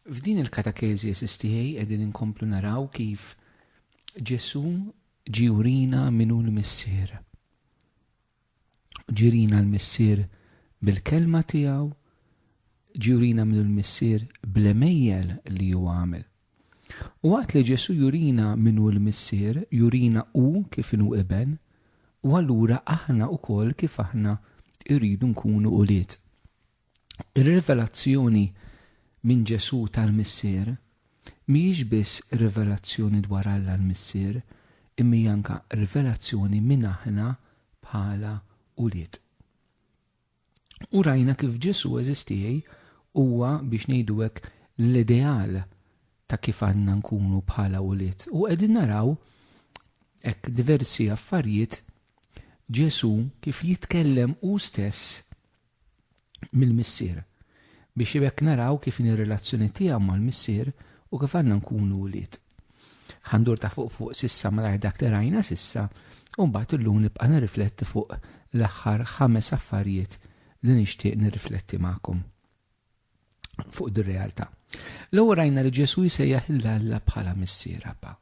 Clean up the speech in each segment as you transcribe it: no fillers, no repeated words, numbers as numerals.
F'din il-katakezi tiegħi qegħdin inkomplu naraw kif Ġesu ġiurina minnu l-missier. Ġirina l-missier bil-kelma tiegħu, ġiurina minnu l-missier bl-emejjel li hu għamel. U waqt li Ġesu jurina minnu l-missier, jurina kif inhu eben, u allura aħna wkoll kif aħna irridu nkunu ulied. Ir-rivelazzjoni minn Ġesu tal-missier mhijiex biss rivelazzjoni dwar Alla l-missier, imma anke rivelazzjoni minn aħna bħala ulied. U rajna kif Ġesu eżistej huwa biex ngħidu hekk l-ideal ta' kif għandna nkunu bħala ulied. U qegħdin naraw hekk diversi affarijiet Ġesu kif jitkellem hu stess mill-missier biex jibek naraw kif ir-relazzjoni tiegħu mal-missier u kif għandna nkunu ulied. Ħandur ta' fuq sissa malajr dak li rajna sissa u mbagħad illum nibqa' nirrifletti fuq l-aħħar 5 affarijiet li nixtieq nirrifletti magħkom fuq dir-realtà. L-ewwel rajna li Ġesu jsejjaħ il-Alla bħala missier Abba.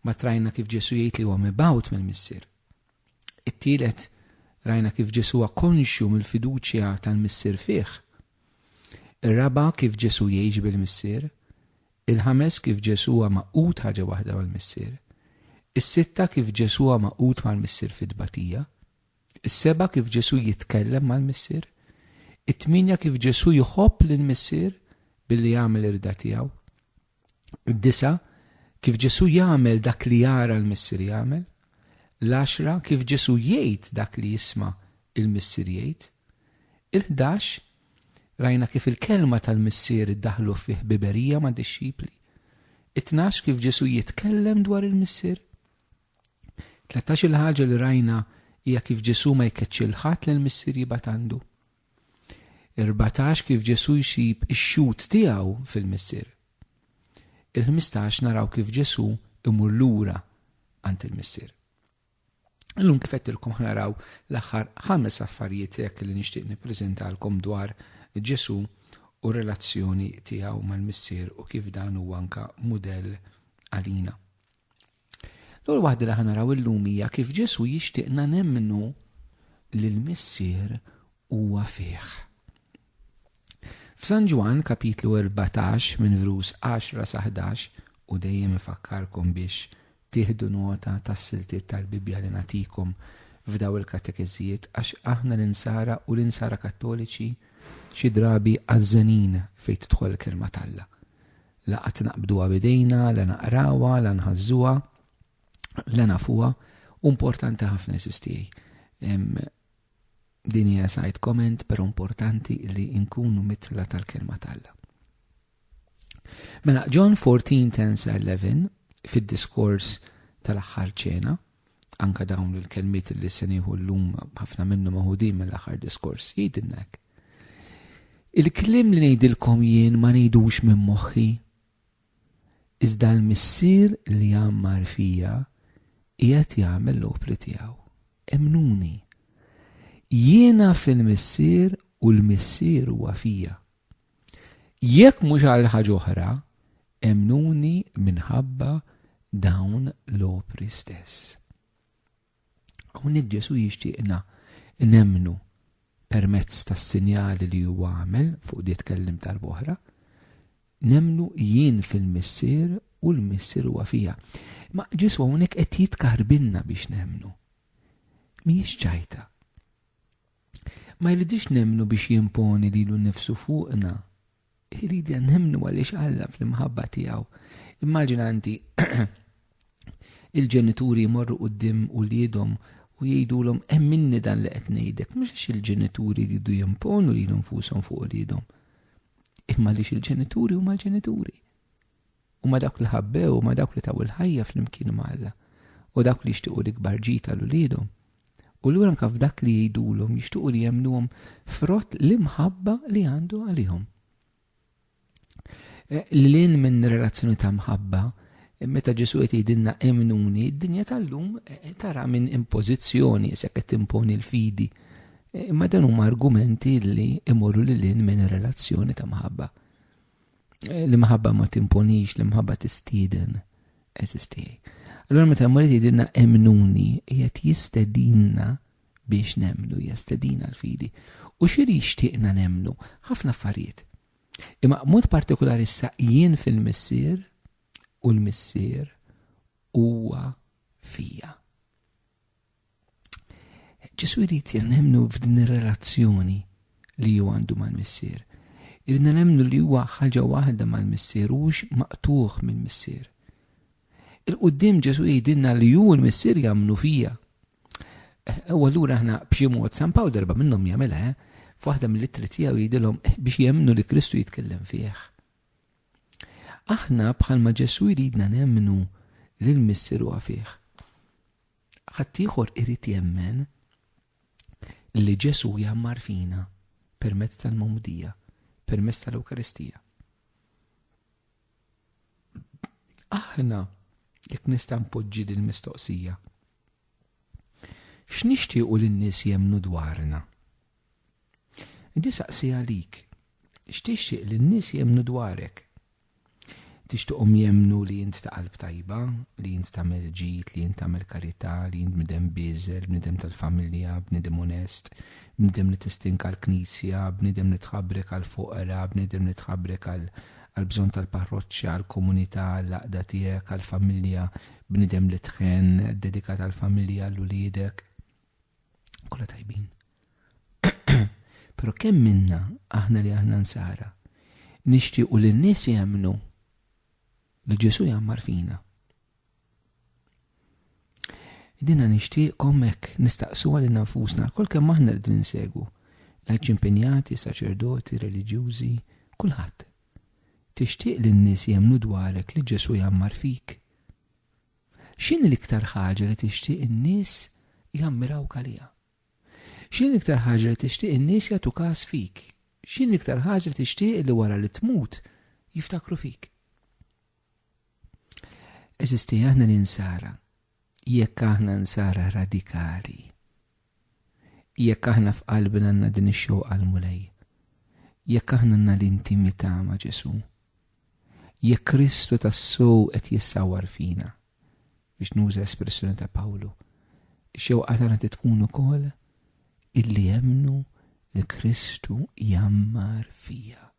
Ma trajna kif Ġesu jgħid li huwa mibgħut mill-missier. It-tielet rajna kif Ġesu huwa konxju mill-fiduċja tal-missier fih. Ir-raba' kif Ġesu jgħix bil-missier. Il-ħames kif Ġesu huwa maqut ħaġa waħda mal-missier. Is-sitta kif Ġesu huwa maqut mal-missier fid-tbatija. Is-seba' kif Ġesu jitkellem mal-missier. It-tminja kif Ġesu jħobb lill-missier billi jagħmel ir-rida tiegħu. Id-disa' kif Ġesu jagħmel dak li jara l-missier jagħmel. L-10 kif Ġesu jgħid dak li jisma' il-missier jgħid. Il-11 rajna kif il-kelma tal-missier iddaħlu fih biberija ma' dixxipli. It-12 kif Ġesu jitkellem dwar il-missier. 13 il-ħaġa li rajna hija kif Ġesu ma jkeċċi l-ħadd lill-missier jibgħat għandu. 14 kif Ġesu jxib ix-xut tiegħu fil-missier. Il-15 naraw kif Ġesu imur lura għand il-missier. Illum kif qedtilkom naraw l-aħħar 5 affarijiet hekk li nixtieq nippreżentalkom dwar Ġesu u relazzjoni tiegħu mal-missier u kif dan huwa anke mudell għalina. L-ewwel waħda li ħanaraw illum hija kif Ġesu jixtieqna nemmnu li l-missier huwa fih. F'San Ġwan kapitlu 14 minn verus 10 sa 11 u dejjem ifakkarkom biex tieħdu nota tas-siltiet tal-Bibja li nagħtikom f'daw il-katekeżijiet għax aħna l-insara u l-insara kattoliċi xi drabi għażenin fejn tidħol il-kelma tal-Alla. La qatt naqbduha bidejna, la naqrawha, la nħażuha, la nafuha, importanti ħafna esistijaj. Din hija side comment, però importanti li nkunu mitla tal-kelma tal-Alla. Mela John 14:10-11 fid-diskors tal-aħħar ċena, anke dawn il-kelmiet li se nieħu llum ħafna minnhom maħudin mill-aħħar diskors, jgħidilna hekk. Il-kliem li ngħidilkom jien ma ngħidux minn moħħi, iżda l-missier li jammar fija qiegħed jagħmel l-opri tiegħu. Emnuni. Jiena fil-missier u l-missier huwa fija. Jekk mhux għal ħaġa oħra, emnuni minħabba dawn l-opri stess. Hawnhekk Ġesu jixtieqna nemnu permezz tas-sinjali li huwa għamel fuq di tkellim tal-boħra, nemnu jien fil-missier u l-missier huwa fija. Ma Ġesu hawnhekk qed jitkarbilna biex nemnu. Mhijiex ċajta. Ma jridix nemnu biex jimponi lilu nnifsu fuqna. Iridi nemnu għaliex Alla fl-imħabba tiegħu. Immaġinanti il-ġenituri jmorru quddiem uliedhom u jgħidulhom hemm minni dan li qed ngħidek, mhux il-ġenituri jridu jimponu lilhom nfushom fuq uliedhom. Imma għaliex il-ġenituri huma l-ġenituri. Huma dawk li ħabbew, huma dawk li taw il-ħajja flimkien ma' Alla u dawk li jixtiequ l-ikbar ġid tal-uliedhom. U lura anke f'dak li jgħidulhom jixtiequ li jemmnuhom frott l-imħabba li għandu għalihom. Lin minn relazzjoni ta' mħabba, meta Ġesu qed jgħidilna emnuni, d-dinja tal-lum tara minn impożizzjoni se qed timponi l-fidi. Imma dan huma argumenti li imorru lil minn relazzjoni ta' mħabba. L-imħabba ma timponix, l-imħabba tistiden. Eżistej. Allora meta l-Mori jgħidilna emnuni, jgħat jistedinna biex nemnu, jistedina l-fidi. U xiri jixtieqna nemnu? Ħafna affarijiet. Imma mod partikolari issa jien fil-missier u l-missier huwa fija. Ġesu jrid nemnu f'din ir-relazzjoni li ju għandu mal-missier. Irridna nemnu li huwa ħaġa waħda mal-missier u maqtuħ mill-missier. Il-qudiem Ġesu jgħidilna li hu l-missier jagħmlu fija. U allura aħna b'xi mod San Pawl darba minnhom jagħmilha, f'waħda mill-ittri tiegħu jgħidilhom biex jemmnu li Kristu jitkellem fih. Aħna bħalma Ġesu jridna nemmnu li l-missier huwa fih. Ħadd ieħor irid jemmen li Ġesu jammar fina permezz tal-Mawmudija, permezz tal-Ewkaristija. Aħna jekk nista' npoġġi din mistoqsija. X'nixtiequ lin-nies jemmnu dwarna? Di saqsija għalik. X'tixtieq lin-nies jemmnu dwarek? Tixtieqhom jemmnu li int ta' qalb tajba, li int tagħmel ġid, li int tagħmel karità, li int bniedem biżel, bniedem tal-familja, bniedem onest, bniedem li tistinka l-Knisja, bniedem li tħabbrek għall-foqra, bniedem li tħabbrek għall-bżonn tal-parroċċja, għall-komunità, għall-laqda tiegħek, għall-familja, bniedem li tħen dedikat għall-familja għall-uliedek. Kollha tajbin. Però kemm minna aħna li aħna nsara nixtiequ li n-nies jemmnu li Ġesu jammar fina. Dina nixtieqkom hekk nistaqsuha lil nafusna l-kol kemm aħna rridu ninsegwu. L-ħaġġ impenjati, saċerdoti, reliġjużi, kulħadd. Tixtieq li n-nies jemmnu dwarek li Ġesu jammar fik. X'inhi l-iktar ħaġa li tixtieq in-nies jammirawk għaliha? X'inhi l-iktar ħaġa li tixtieq in-nies jagħtu każ fik? X'inhi l-iktar ħaġa li tixtieq li wara li tmut jiftakru fik? Eżisti aħna l-insara, jekk aħna nsara radikali, jekk aħna f'qalbna għandna din ix-xewqa għall-mulej, jekk aħna għandna l-intimità ma' Ġesu, jekk Kristu tas-sew qed jissawwar fina, biex nuża espressjoni ta' Pawlu, ix-xewqa tagħna tkun ukoll illi jemmnu li Kristu jammar fija.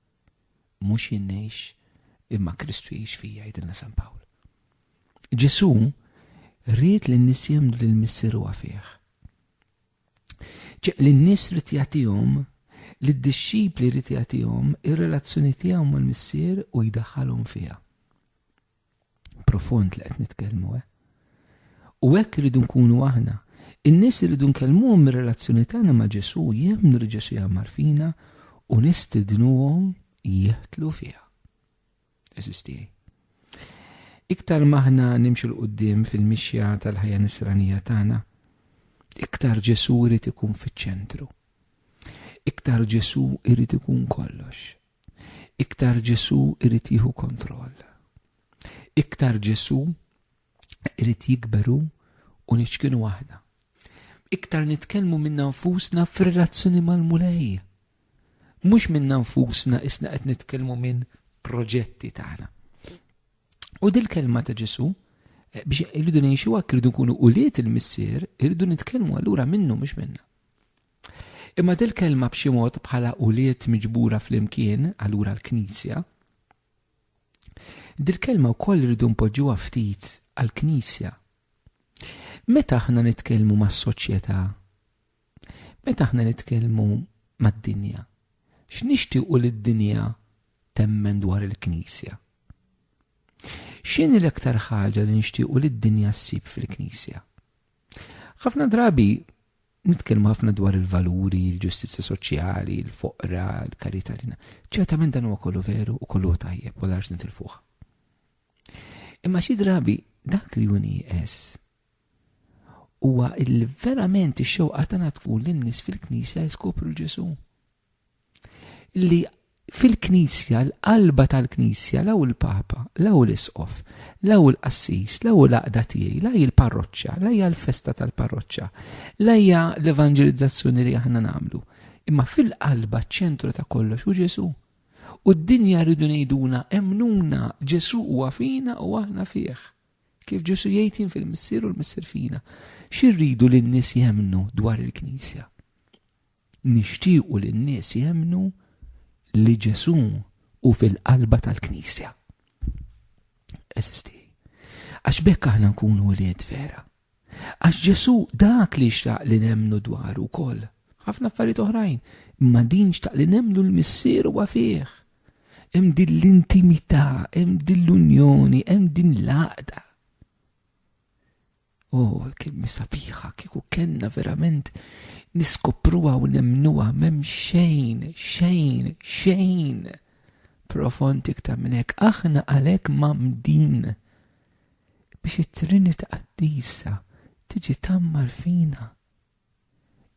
Mhux jien ngħix imma Kristu jgħix fija jgħidilna San Pawl. Ġesu rrid li n-nies jemmnu li l-missier huwa fih. Li n-nies rrid jagħtihom, li d-dixxipli rrid jagħtihom ir-relazzjoni tiegħu mal-missier u jdaħħalhom fiha. Profond li qed nitkellmu U hekk iridu nkunu aħna. In-nies iridu nkellmuhom mir-relazzjoni tagħna ma' Ġesu, jemmnu li Ġesu jammar fina u nistidnuhom jeħtlu fiha. Eżisti. Iktar maħna nimxu l-qoddim fil-mixja tal-ħajja nisranija tagħna, iktar Ġesu irid ikun fiċ-ċentru. Iktar Ġesu irid ikun kollox. Iktar Ġesu irid jieħu kontroll. Iktar Ġesu irid jikberu u niċkinu waħda. Iktar nitkellmu minn nfusna f'relazzjoni mal-mulej. Mhux minn nfusna isna qed nitkellmu minn proġetti tagħna. U dil-kelma ta' Ġesu, biex irridu ngħixu hekk irridu nkunu uliet il-missier, irridu nitkellmu allura minnu mhux minna. Imma dil-kelma b'xi mod bħala uliet miġbura flimkien allura l-Knisja, dil-kelma wkoll irridu npoġġuha ftit għall-Knisja. Meta aħna nitkellmu mas-soċjetà, meta aħna nitkellmu mad-dinja, x'nixtiequ lid-dinja temmen dwar il-Knisja? X'inhi l-aktar ħaġa li nixtiequ li d-dinja ssib fil-Knisja? Ħafna drabi nitkellmu ħafna dwar il-valuri, il-ġustizzja soċjali, il-foqra, il-karità lina. Ċertament dan huwa kollu veru u kollu tajjeb u larġ nitilfuh. Imma xi drabi dak li nieqes huwa il-verament ix-xewqa tagħna tkun lin-nies fil-Knisja jiskopru l-Ġesu. Li fil-Knisja, l-qalba tal-Knisja, law il-Papa, law l-Isqof, law il-Qassis, law l-aqda tiegħi, laj il-parroċċja, lajja l-festa tal-parroċċja, lajja l-evanġelizzazzjoni li aħna nagħmlu. Imma fil-qalba ċ-ċentru ta' kollox hu Ġesu. U d-dinja rridu ngħiduna emnuna Ġesu huwa fina u aħna fih. Kif Ġesu jgħid jien fil-missier u l-missier fina. X'irridu li n-nies jemnu dwar il-Knisja? Nixtiequ li n-nies jemnu li Ġesu u fil-qalba tal-Knisja. Eżisti. Għax bekk aħna nkunu wlied vera. Għax Ġesu dak li xtaq li nemnu dwaru wkoll. Ħafna affarijiet oħrajn, imma din xtaq li nemnu l-missier huwa fih. Hemm din l-intimità, hemm din l-unjoni, hemm din l-għaqda. Kemm sabiħa, kieku kenna verament niskopruha u nemnuha m'hemm xejn profond iktar minn hekk. Aħna għalhekk mamdin biex it-Trinità Qaddisa tiġi tammar fina.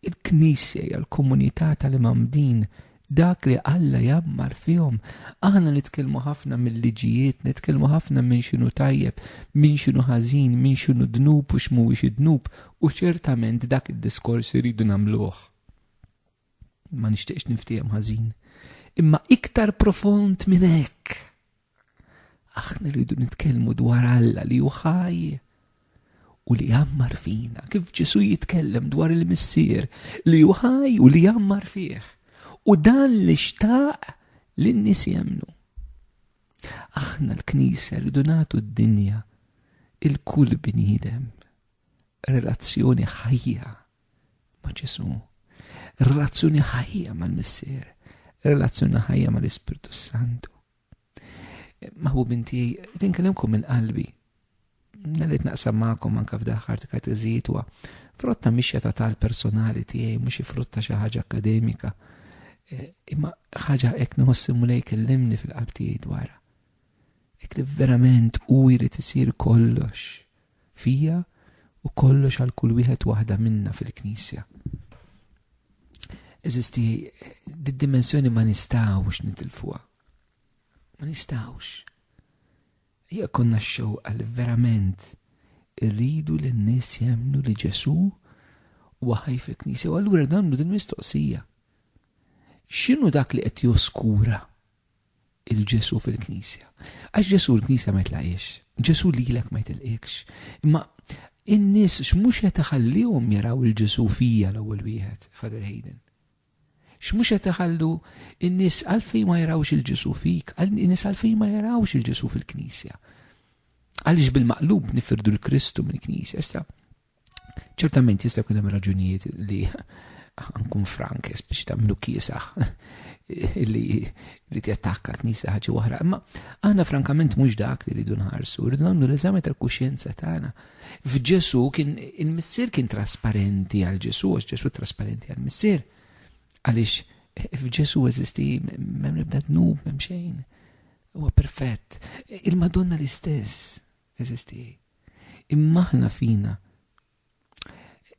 Il-Knisja hija l-komunità tal-mamdin, dak li Alla jammar fihom. Aħna nitkellmu ħafna mill-liġijiet, nitkellmu ħafna minn x'inhu tajjeb, minn x'inhu ħażin, minn x'inhu dnub u x'mhuwiex id-dnub, u ċertament dak id-diskors iridu nagħmluh. Ma nixtieqx niftihem ħażin. Imma iktar profond minn hekk. Aħna rridu nitkellmu dwar Alla li hu ħaj u li jammar fina. Kif Ġesu jitkellem dwar il-missier li hu ħaj u li jammar fih. U dan li xtaq li n-nies jemnu. Aħna l-Knisja rridu nagħtu d-dinja il-kull bniedem relazzjoni ħajja ma' Ġesu, relazzjoni ħajja mal-missier, relazzjoni ħajja mal-Ispiritu Santu. Maħbub inti, tinkellimkom minn qalbi. Nalit naqsam ma'kom anka f'daħħar kateżijiet huwa frotta mixja ta' tal-personali tiegħi, mhux frutta xi ħaġa akademika. Imma ħaġa hekk nħossim lej kellimni fil-qalb tiegħi dwarha. Hekk li verament hu jrid isir kollox fija u kollox għal kull wieħed waħda minna fil-Knisja. Eżisti, d-dimensjoni ma nistgħux nitilfuha. Ma nistgħux. Hija konna x-xewqa li verament irridu li n-nies jemnu li Ġesu huwa ħaj fil-Knisja. U allura nagħmlu din mistoqsija. X'inhu dak li qed joskura il-Ġesu fil-Knisja? Għax Ġesu l-Knisja ma jitlaqiex. Ġesu lilek ma jitilqekx. Imma in-nies x'mhux qed iħallihom jaraw il-Ġesu fija l-ewwel wieħed, Father Hayden. X'mhux qed iħallu in-nies għalfejn ma jarawx il-Ġesu fik, in-nies għalfejn ma jarawx il-Ġesu fil-Knisja. Għaliex bil-maqlub nifirdu l-Kristu mill-Knisja. Ċertament jista' jkun hemm raġunijiet li nkun frankes biex tagħmlu kiesaħ li jattakka Knisja ħaġa oħra. Imma aħna frankament mhux dak li rridu nħarsu, rridu nagħmlu l-eżami tal-kuxjenza tagħna. F'Ġesu kien il-missier kien trasparenti għal Ġesu, għax Ġesu trasparenti għal missier. Għaliex f'Ġesu eżisti m'hemm nibda dnub, m'hemm xejn. Huwa perfett. Il-Madonna l-istess eżisti. Imma aħna fina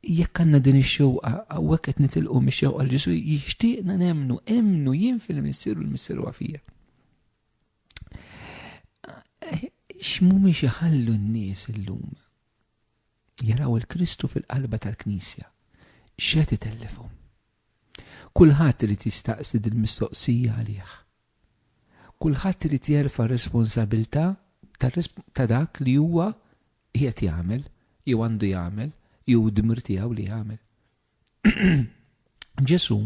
jekk għandna din ix-xewqa hawnhekk qed nitilqu mix-xewqa għal Ġesu jixtieqna emnu jien fil-missier u l-missier huwa fija. X'mhumiex iħallu n-nies illum jaraw il-Kristu fil-qalba tal-Knisja. X'qed itellifhom? Kulħadd irid jistaqsi il-mistoqsija għalih. Kulħadd irid jerfa' responsabilità ta' dak li huwa qiegħed jagħmel, jew għandu jagħmel, jew d-dmir tiegħu li jagħmel. Ġesu,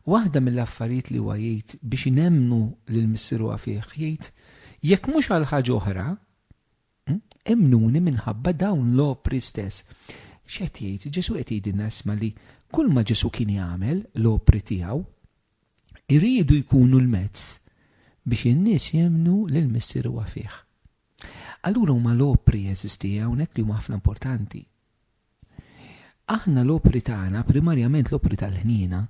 waħda mill-affarijiet li huwa jgħid biex inemnu lill-missier huwa fih jgħid jekk mhux għal ħaġa oħra, emnuni minħabba dawn l-opri stess. X'qed jgħid? Ġesu qed jgħidilna isma' li kull ma Ġesu kien jagħmel l-opri tiegħu iridu jkunu l-mezz biex in-nies jemnu li l-missier huwa fih. Allura huma l-opri jeżisti hawnhekk li huma ħafna importanti. Aħna l-opri tagħna primarjament l-opri tal-ħniena,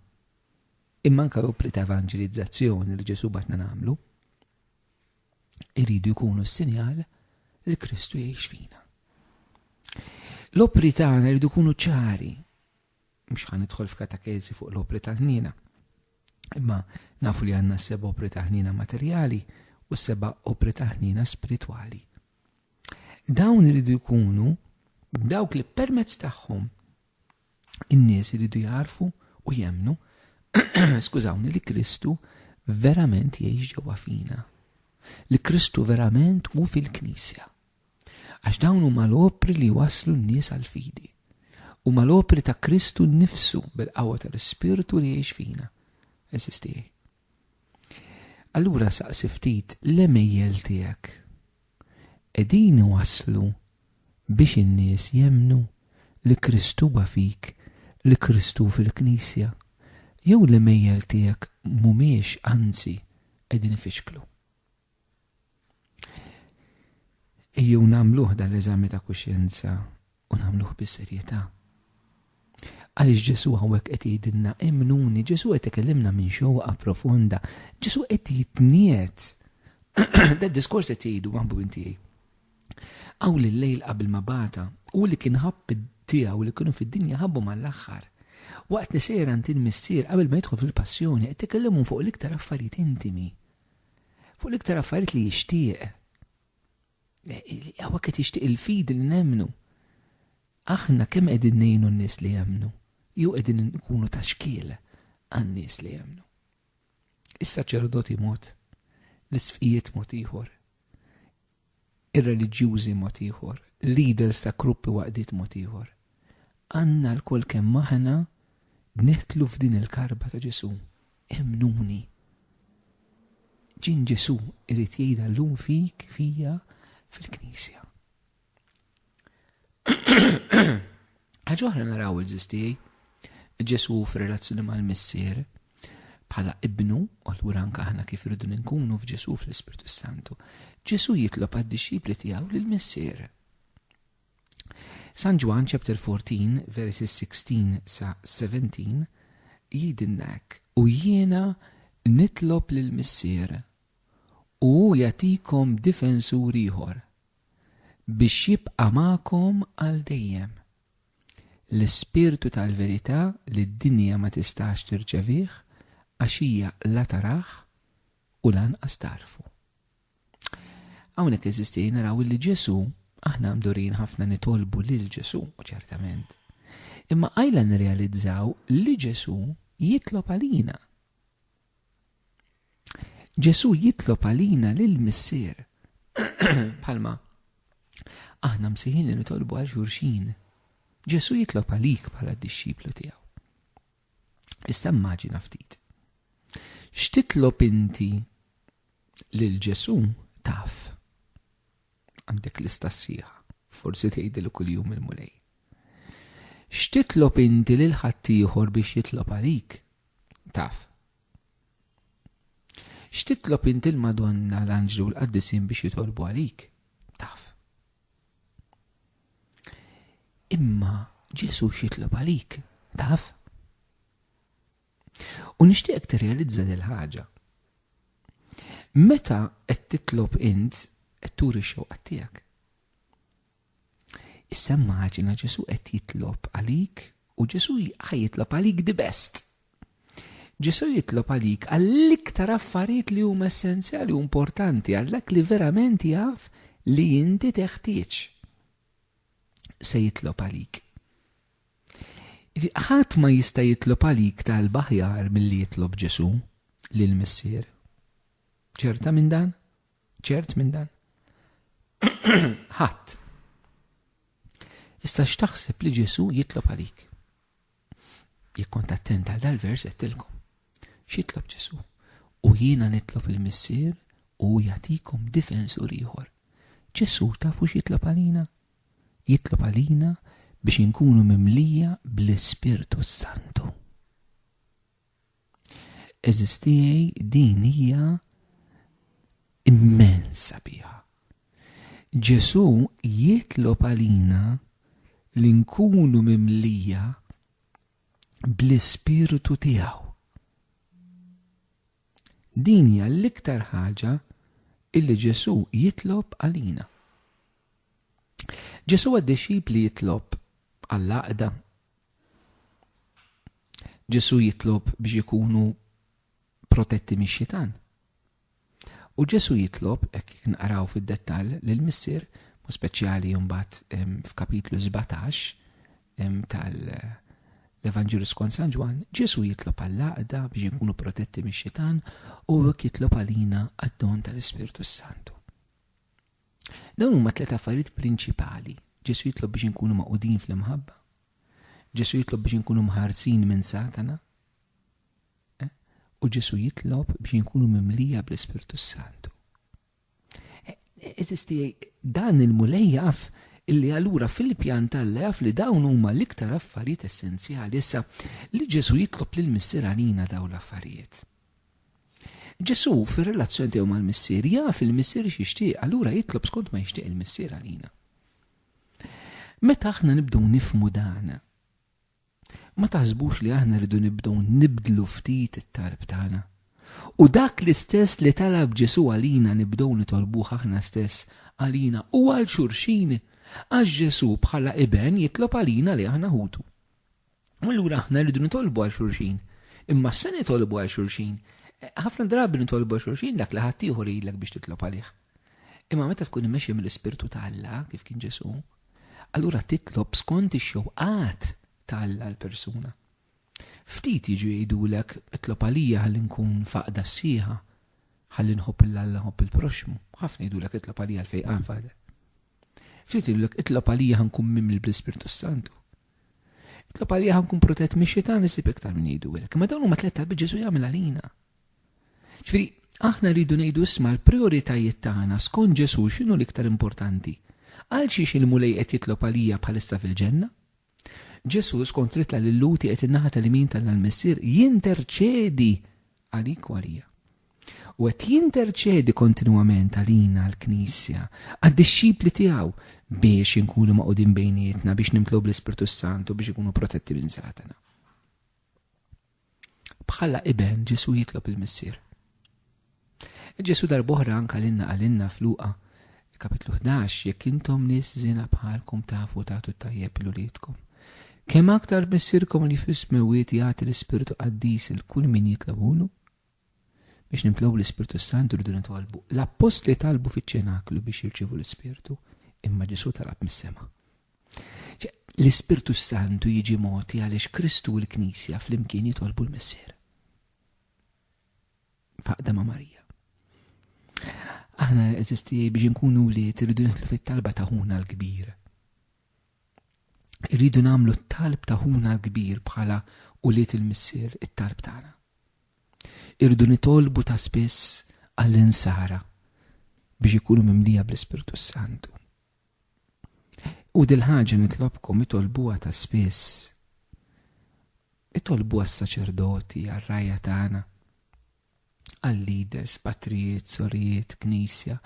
imma anke l-opri ta' evanġelizzazzjoni li Ġesu batna nagħmlu, iridu jkunu s-sinjal li Kristu jgħix fina. L-opri tagħna jridu jkunu ċari. Mhux ħanidħol f'katakezi fuq l-opri tal-ħniena. Imma nafu li għandna 7 opri ta' ħniena materjali u 7 opri ta' ħniena spiritwali. Dawn iridu jkunu dawk li permezz tagħhom in-nies iridu jarfu u jemnu skużawni li Kristu verament jgħix ġewwa fina. Li Kristu verament hu fil-Knisja. Għax dawn huma l-opri li waslu n-nies għal-fidi. Huma l-opri ta' Kristu nnifsu bil-qawwa tal-Ispirtu li jgħix fina. Eżistej. Allura saqsi ftit l-emejjel tiegħek qegħdin waslu biex in-nies jemmnu li Kristu huwa fik, li Kristu fil-Knisja. Jew l-emejjel tiegħek mhumiex anzi qegħdin ifixklu. Ejjew nagħmluh dan l-eżami ta' kuxjenza u nagħmluh bis-serjetà. Għaliex Ġesu hawnhekk qed jgħidilna imnuni, Ġesu qed ikellimna minn xewqa profonda, Ġesu qed jitniet. Da diskors qed jgħidu maħbubin tiegħi. Hawn lil-lejl qabel ma bata u li kien ħabb tiegħu li kienu fid-dinja ħabbu mal-aħħar. Waqt li sejra ant il-missier qabel ma jidħol fil-passjoni qed ikellimhom fuq l-iktar affarijiet intimi. Fuq l-iktar affarijiet li jixtieq. Hawnhekk qed jixtieq il-fidi li nemmnu. Aħna kemm qegħdin ngħinu n-nies li jemmnu, jew qegħdin nkunu ta' xkiel għan-nies li jemmnu. Is-saċerdoti mod, l-isfijiet mod ieħor, ir-reliġjużi mod ieħor, leaders ta' gruppi waqdiet mod ieħor. Għandna l-kol kemm aħna neħtlu f'din il-karba ta' Ġesu. Emnuni. Ġin Ġesu irid jgħidha llum fik fija fil-Knisja. Ħaġa oħra naraw il-ġistij, Ġesu f'relazzjoni mal-missier bħala ibnu, u allura anke aħna kif irridu nkunu f'Ġesu fl-Ispirtu Santu. Ġesu jitlob għad-dixxipli tiegħu lill-missier. San Ġwan chapter 14 verses 16 sa 17 jgħidilnek u jiena nitlob lill-missier u jagħtikom difensur ieħor biex jibqa' magħkom għal dejjem. L-Ispirtu tal-verità li d-dinja ma tistax tirċevih għax hija la taraħ u lanqas tarfu. Hawnhekk eżisti naraw li Ġesu aħna mdurin ħafna nitolbu lil Ġesu, ċertament. Imma għajla nirrealizzaw li Ġesu jitlob għalina. Ġesu jitlob għalina lill-missier. Bħalma aħna msejħin li nitolbu għal xulxin. Ġesu jitlob għalik bħala d-dixxiplu tiegħu. Issa immaġina ftit. X'titlob inti lil Ġesu taf. Għandek lista sħiħa, forsi tgħidilha kuljum il-mulej. X'titlob inti lil ħadd ieħor biex jitlob għalik? Taf. X'titlob inti l-Madonna l-Anġlu u l-Qaddisin biex jitolbu għalik? Taf. Imma Ġesu x'jitlob għalik? Taf. U nixtieq tirrealizza dil ħaġa. Meta qed titlob int qed turi x-xewqa tiegħek. Issa immaġina Ġesu qed jitlob għalik u Ġesu ħajjitlob għalik the best. Ġesu jitlob għalik għall-iktar affarijiet li huma essenzjali u importanti għal-dak li verament jaf li inti teħtieġ. Se jitlob għalik. Ħadd ma jista' jitlob għalik tal-baħjar milli jitlob Ġesu lill-missier. ċerta minn dan? ċert minn dan? ħadd. Issa x'taħseb li Ġesu jitlob għalik? Jekk kont attent għal dal-vers qedtilkom. X'jitlob Ġesu? U jiena nitlob il-missier u jagħtikom difensur ieħor. Ġesu tafu x'jitlob għalina? Jitlob għalina biex inkunu mimlija bl-Ispirtu Santu. Eżistijaj din hija immensa biha. Ġesu jitlob għalina li nkunu mimlija bl-Ispirtu tiegħu. Din hija l-iktar ħaġa illi Ġesu jitlob għalina. Ġesu għad-dixxipli jitlob għall-għaqda. Ġesu jitlob biex ikunu protetti mix-xitan. U Ġesu jitlob, hekk nqaraw fid-dettall, lill-missier, speċjali mbagħad f'kapitlu 17 l-Evanġelist skont San Ġwan, Ġesu jitlob għall-għaqda biex nkunu protetti mix-xitan u hekk jitlob għalina għad-don tal-Ispiritu Santu. Dawn huma tliet affarijiet prinċipali. Ġesu jitlob biex nkunu maqudin fl-imħabba. Ġesu jitlob biex nkunu mħarsin minn Satana. U Ġesu jitlob biex nkunu mimlija bl-Ispiritu Santu. Eżisti dan il-mulej jaf illi allura fil-pjan Alla jaf li dawn huma l-iktar affarijiet essenzjali. Issa li Ġesu jitlob lil missier għalina dawn l-affarijiet. Ġesu fir-relazzjoni tiegħu mal-missier jaf il-missier x'jixtieq, allura jitlob skont ma jixtieq il-missier għalina. Meta aħna nibdew nifhmu dan, ma taħsbux li aħna rridu nibdew nibdlu ftit it-talb tagħna. U dak l-istess li talab Ġesu għalina nibdew nitolbuh aħna stess għalina u għal xulxin, għax Ġesu bħala iben jitlob għalina li aħna ħutu. U allura aħna rridu nitolbu għal xulxin. Imma se nitolbu għal xulxin, ħafna drabi nitolbu għal xulxin dak li ħadd ieħor jgħidlek biex titlob għalih. Imma meta tkun immexxi mill-Ispirtu ta' Alla kif kien Ġesu, allura titlob skont ix-xewqat ta' Alla l-persuna. Ftit jiġu jgħidulek itlob għalija ħalli nkun faqda s-sieħa, ħalli nħobb il-Alla nħobb il-proxmu. Ħafna jgħidulek itlob għalija l-fejqan fader. Ftit jgħidulek itlob għalija ħankun mimli bl-Ispirtu Santu. Itlob għalija ħankun protett mix-xitan isib iktar minn jgħidulek. Ma dawn huma tliet talbiet Ġesu jagħmel għalina. Ġifieri aħna rridu ngħidu isma' l-prijoritajiet tagħna skont Ġesu x'inhu l-iktar importanti. Għal xiex il-mulej qed jitlob għalija bħalissa fil-ġenna? Ġesu skont ritla lil Luti qed innaħa tal-imin tal-missier jinterċedi għalik u għalija. U qed jinterċedi kontinwament għalina għall-Knisja, għad-dixxipli tiegħu biex inkunu maqudin bejnietna biex nimtlew bl-Ispirtu Santu biex ikunu protetti minn Satana. Bħala iben Ġesu jitlob il-missier. Ġesu darb'oħra anke għalinna f'Luqa kapitlu 11, jekk intom nies żina bħalkom tafu tagħtu tajjeb il-uliedkom. Kemm aktar missierkom li fis-smewiet jagħti l-Ispirtu Qaddis il kull min jitlabulu biex nimtlew l-Ispirtu Santu rridu nitolbu. L-apostli talbu fiċ-ċenaklu biex jirċievu l-Ispirtu, imma Ġesu talab mis-sema. L-Ispirtu Santu jiġi moti għaliex Kristu u l-Knisja flimkien jitolbu l-missier. Faqda ma' Marija. Aħna eżisti biex nkunu li irridu nitlu fit-talba taħuna l-kbir. Irridu nagħmlu t-talb taħuna l-kbir bħala uliet il-missier it-talb tagħna. Irridu nitolbu ta' spiss għall-insara biex ikunu mimlija bl-Ispirtu Santu. U dil-ħaġa nitlobkom itolbuha ta' spiss. Itolbuha s-saċerdoti għar-rajja tagħna, għall-leaders, patrijiet, sorijiet, knisja,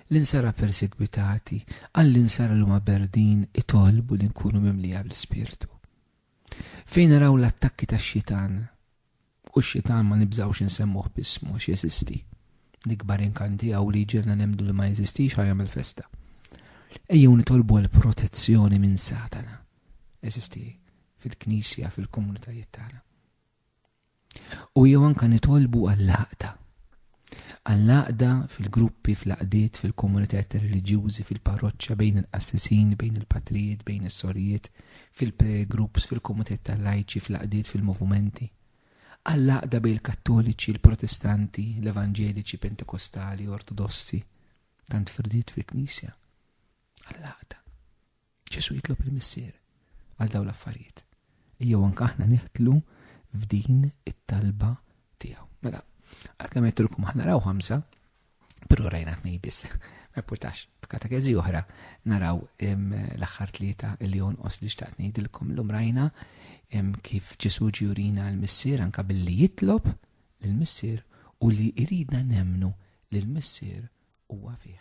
l-insara persegwitati, għall-insara l-huma berdin itolbu li nkunu mimlija bl-Ispirtu. Fejn naraw l-attakki tax-xitan, u x-xitan ma nibżawx insemmuh bismu għax jeżisti. L-ikbar inkanti għaw li ġirna nemdu li ma jeżistix ħajam il-festa. Ejjew nitolbu għal-protezzjoni minn Satana. Eżisti fil-knisja, fil-komunitajiet tagħna. U jew anke nitolbu għall-laqda. Għall-laqda fil-gruppi, fil-laqdiet, fil-komunitajiet reliġjużi, fil-parroċċa bejn il-qassisin, bejn il-patrijiet, bejn is-sorijiet, fil-pre-groups, fil-komunitajiet tal-lajċi, fil-laqdiet, fil-movimenti. Għall-laqda bejn il-kattoliċi, il-protestanti, l-evanġeliċi, pentekostali, ortodossi, tant firdiet fil-Knisja. Għall-laqda. Ġesu jitlob il-missier għal dawn l-affarijiet. Jew anke aħna neħtlu f'din it-talba tiegħu. Mela, għalkemm qedtilkom ħa naraw 5, però rajna 2 biss. Ma jpurtax, f'katekezi oħra naraw l-aħħar 3 li jonqos li xtaqt ngħidilkom llum rajna kif Ġesu jurina l-missier anke billi jitlob lill-missier u li jridna nemmnu li l-missier huwa fih.